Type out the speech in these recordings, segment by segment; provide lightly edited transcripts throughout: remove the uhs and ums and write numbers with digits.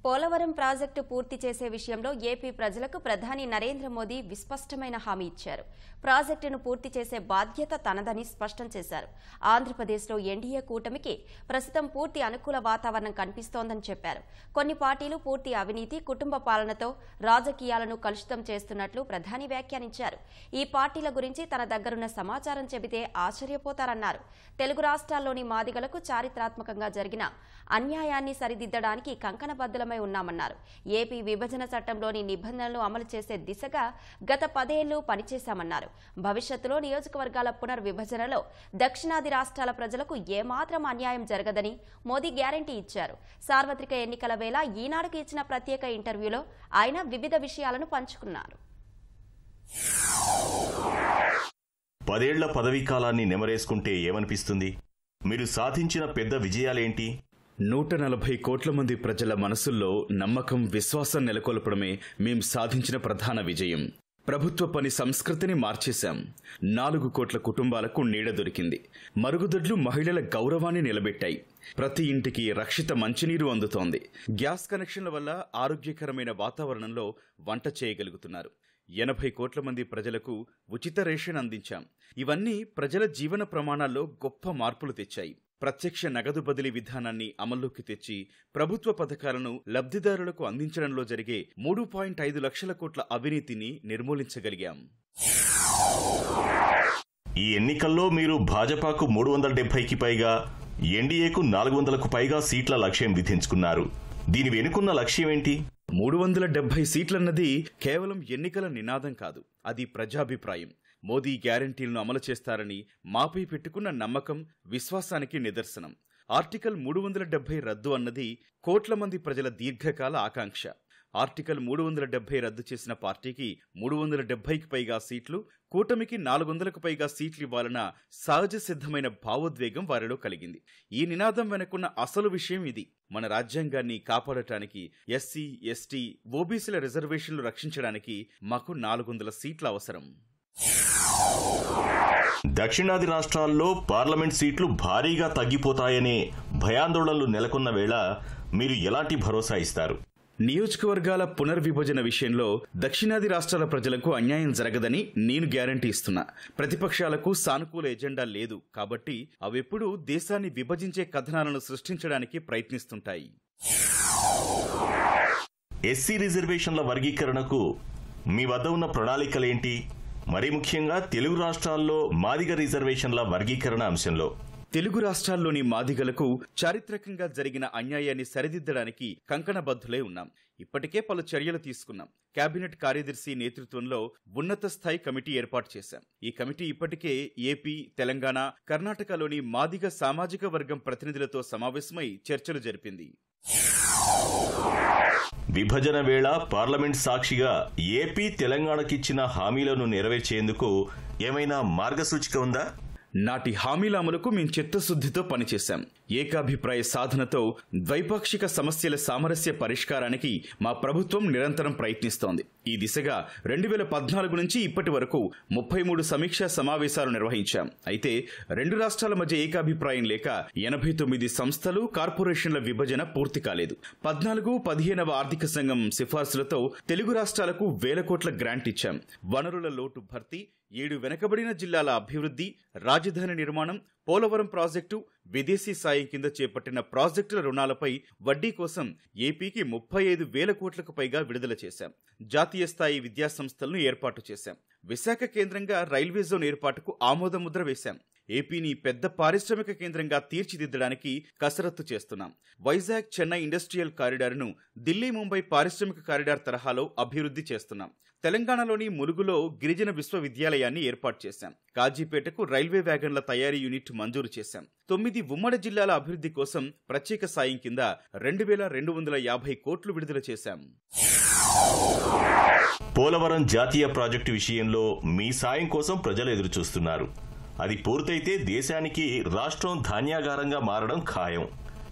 Polavaram project పూర్తి చేసే విషయంలో ఏపీ ప్రజలకు ప్రధాని నరేంద్ర మోదీ విస్పష్టమైన హామీ ఇచ్చారు. ప్రాజెక్టును పూర్తి చేసే బాధ్యత తనదని స్పష్టం చేశారు. ఆంధ్రప్రదేశ్లో ఎన్డీఏ కూటమికి ప్రస్తుతం పూర్తి అనుకూల వాతావరణం కనిపిస్తోందని చెప్పారు. కొన్ని పార్టీలు పూర్తి అవినీతి, కుటుంబ పాలనతో రాజకీయాలను కలుషితం చేస్తున్నట్లు ప్రధాని వ్యాఖ్యానించారు. ఈ పార్టీల గురించి తన దగ్గరున్న సమాచారం చెబితే ఆశ్చర్యపోతారన్నారు. తెలుగు రాష్ట్రాల్లోని మాదిగలకు చారిత్రాత్మకంగా జరిగిన అన్యాయాన్ని సరిదిద్దడానికి కంకణబద్దులమై ఉన్నామన్నారు. ఏపీ విభజన చట్టంలోని నిబంధనలు అమలు చేసే దిశగా గత 10 ఏళ్లు పనిచేశామన్నారు. భవిష్యత్తులో నియోజకవర్గాల పునర్విభజనలో దక్షిణాది రాష్ట్రాల ప్రజలకు ఏమాత్రం అన్యాయం జరగదని మోదీ గ్యారంటీ ఇచ్చారు. సార్వత్రిక ఎన్నికల వేళ ఈనాడుకు ఇచ్చిన ప్రత్యేక ఇంటర్వ్యూలో ఆయన వివిధ విషయాలను పంచుకున్నారు. 10 ఏళ్ల పదవీ కాలాన్ని నెమరేసుకుంటే ఏమనిపిస్తుంది? మీరు సాధించిన పెద్ద విజయాలేంటి? 140 కోట్ల మంది ప్రజల మనసుల్లో నమ్మకం, విశ్వాసం నెలకొల్పడమే మేం సాధించిన ప్రధాన విజయం. ప్రభుత్వ పని సంస్కృతిని మార్చేశాం. 4 కోట్ల కుటుంబాలకు నీడ దొరికింది. మరుగుదొడ్లు మహిళల గౌరవాన్ని నిలబెట్టాయి. ప్రతి ఇంటికి రక్షిత మంచినీరు అందుతోంది. గ్యాస్ కనెక్షన్ల వల్ల ఆరోగ్యకరమైన వాతావరణంలో వంట చేయగలుగుతున్నారు. 80 కోట్ల మంది ప్రజలకు ఉచిత రేషన్ అందించాం. ఇవన్నీ ప్రజల జీవన ప్రమాణాల్లో గొప్ప మార్పులు తెచ్చాయి. ప్రత్యక్ష నగదు బదిలీ విధానాన్ని అమల్లోకి తెచ్చి ప్రభుత్వ పథకాలను లబ్ధిదారులకు అందించడంలో జరిగే 3.5 లక్షల కోట్ల అవినీతిని నిర్మూలించగలిగాం. ఈ ఎన్నికల్లో మీరు భాజపాకు 370కి పైగా, ఎన్డీఏకు 400కు పైగా సీట్ల లక్ష్యం విధించుకున్నారు. దీని వెనుకున్న లక్ష్యం ఏంటి? 370 సీట్లన్నది కేవలం ఎన్నికల నినాదం కాదు, అది ప్రజాభిప్రాయం. మోదీ గ్యారంటీలను అమలు చేస్తారని మాపై పెట్టుకున్న నమ్మకం, విశ్వాసానికి నిదర్శనం. ఆర్టికల్ 370 రద్దు అన్నది కోట్ల మంది ప్రజల దీర్ఘకాల ఆకాంక్ష. ఆర్టికల్ 370 రద్దు చేసిన పార్టీకి 370కి పైగా సీట్లు, కూటమికి 400కు పైగా సీట్లు ఇవ్వాలన్న సహజ సిద్ధమైన భావోద్వేగం వారిలో కలిగింది. ఈ నినాదం వెనుకున్న అసలు విషయం ఇది. మన రాజ్యాంగాన్ని కాపాడటానికి, ఎస్సీ, ఎస్టీ, ఓబీసీల రిజర్వేషన్లు రక్షించడానికి మాకు 400 సీట్ల అవసరం. దక్షిణాది రాష్ట్రాల్లో పార్లమెంట్ సీట్లు భారీగా తగ్గిపోతాయనే భయాందోళనలు నెలకొన్న వేళ మీరు ఎలాంటి భరోసా ఇస్తారు? నియోజకవర్గాల పునర్విభజన విషయంలో దక్షిణాది రాష్ట్రాల ప్రజలకు అన్యాయం జరగదని నేను గ్యారంటీ ఇస్తున్నా. ప్రతిపక్షాలకు సానుకూల ఎజెండా లేదు కాబట్టి అవెప్పుడూ దేశాన్ని విభజించే కథనాలను సృష్టించడానికి ప్రయత్నిస్తుంటాయి. ఎస్సీ రిజర్వేషన్ల వర్గీకరణకు మీ వద్ద ఉన్న ప్రణాళికలేంటి? మరీ ముఖ్యంగా తెలుగు రాష్ట్రాల్లో మాదిగ రిజర్వేషన్ల వర్గీకరణ అంశంలో. తెలుగు రాష్ట్రాల్లోని మాదిగలకు చారిత్రకంగా జరిగిన అన్యాయాన్ని సరిదిద్దడానికి కంకణబద్దులై ఉన్నాం. ఇప్పటికే పలు చర్యలు తీసుకున్నాం. కేబినెట్ కార్యదర్శి నేతృత్వంలో ఉన్నత స్థాయి కమిటీ ఏర్పాటు చేశాం. ఈ కమిటీ ఇప్పటికే ఏపీ, తెలంగాణ, కర్ణాటకలోని మాదిగ సామాజిక వర్గం ప్రతినిధులతో సమావేశమై చర్చలు జరిపింది. విభజన వేళ పార్లమెంట్ సాక్షిగా ఏపీ, తెలంగాణకిచ్చిన హామీలను నెరవేర్చేందుకు ఏమైనా మార్గసూచిక ఉందా? నాటి హామీల అమలుకు మేం చిత్తశుద్ధితో పనిచేశాం. ఏకాభిప్రాయ సాధనతో ద్వైపాక్షిక సమస్యల సామరస్య పరిష్కారానికి మా ప్రభుత్వం నిరంతరం ప్రయత్నిస్తోంది. ఈ దిశగా 2014 నుంచి ఇప్పటి వరకు 33 సమీక్షా సమావేశాలు నిర్వహించాం. అయితే 2 రాష్ట్రాల మధ్య ఏకాభిప్రాయం లేక 89 సంస్థలు, కార్పొరేషన్ల విభజన పూర్తి కాలేదు. 14-15వ ఆర్థిక సంఘం సిఫార్సులతో తెలుగు రాష్ట్రాలకు వేల కోట్ల గ్రాంట్ ఇచ్చాం. వనరుల లోటు భర్తీ, 7 వెనకబడిన జిల్లాల అభివృద్ధి, రాజధాని నిర్మాణం, పోలవరం ప్రాజెక్టు, విదేశీ సాయం కింద చేపట్టిన ప్రాజెక్టుల రుణాలపై వడ్డీ కోసం ఏపీకి 35,000 కోట్లకు పైగా విడుదల చేశాం. జాతీయ స్థాయి విద్యాసంస్థలను ఏర్పాటు చేశాం. విశాఖ కేంద్రంగా రైల్వే జోన్ ఏర్పాటుకు ఆమోదముద్ర వేశాం. ఏపీని పెద్ద పారిశ్రామిక కేంద్రంగా తీర్చిదిద్దడానికి కసరత్తు చేస్తున్నాం. వైజాగ్, చెన్నై ఇండస్ట్రియల్ కారిడార్ను ఢిల్లీ, ముంబై పారిశ్రామిక కారిడార్ తరహాలో అభివృద్ధి చేస్తున్నాం. తెలంగాణలోని ములుగులో గిరిజన విశ్వవిద్యాలయాన్ని ఏర్పాటు చేశాం. కాజీపేటకు రైల్వే వ్యాగన్ల తయారీ యూనిట్ మంజూరు చేశాం. 9 ఉమ్మడి జిల్లాల అభివృద్ధి కోసం ప్రత్యేక సాయం కింద 2,250 కోట్లు విడుదల చేశాం. పోలవరం జాతీయ ప్రాజెక్టు విషయంలో మీ సాయం కోసం ప్రజలు ఎదురుచూస్తున్నారు. అది పూర్తయితే దేశానికి రాష్ట్రం ధాన్యాగారంగా మారడం ఖాయం.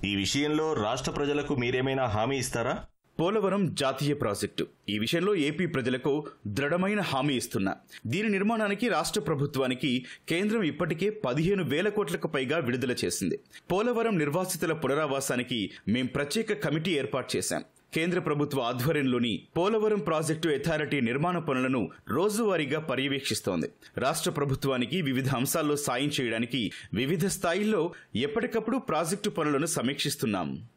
ఈ విషయంలో రాష్ట్ర ప్రజలకు మీరేమైనా హామీ ఇస్తారా? పోలవరం జాతీయ ప్రాజెక్టు ఈ విషయంలో ఏపీ ప్రజలకు దృఢమైన హామీ ఇస్తున్నా. దీని నిర్మాణానికి రాష్ట్ర ప్రభుత్వానికి కేంద్రం ఇప్పటికే 15,000 కోట్లకు పైగా విడుదల చేసింది. పోలవరం నిర్వాసితుల పునరావాసానికి మేం ప్రత్యేక కమిటీ ఏర్పాటు చేశాం. కేంద్ర ప్రభుత్వ ఆధ్వర్యంలోని పోలవరం ప్రాజెక్టు అథారిటీ నిర్మాణ పనులను రోజువారీగా పర్యవేక్షిస్తోంది. రాష్ట్ర ప్రభుత్వానికి వివిధ అంశాల్లో సాయం చేయడానికి వివిధ స్థాయిల్లో ఎప్పటికప్పుడు ప్రాజెక్టు పనులను సమీక్షిస్తున్నాం.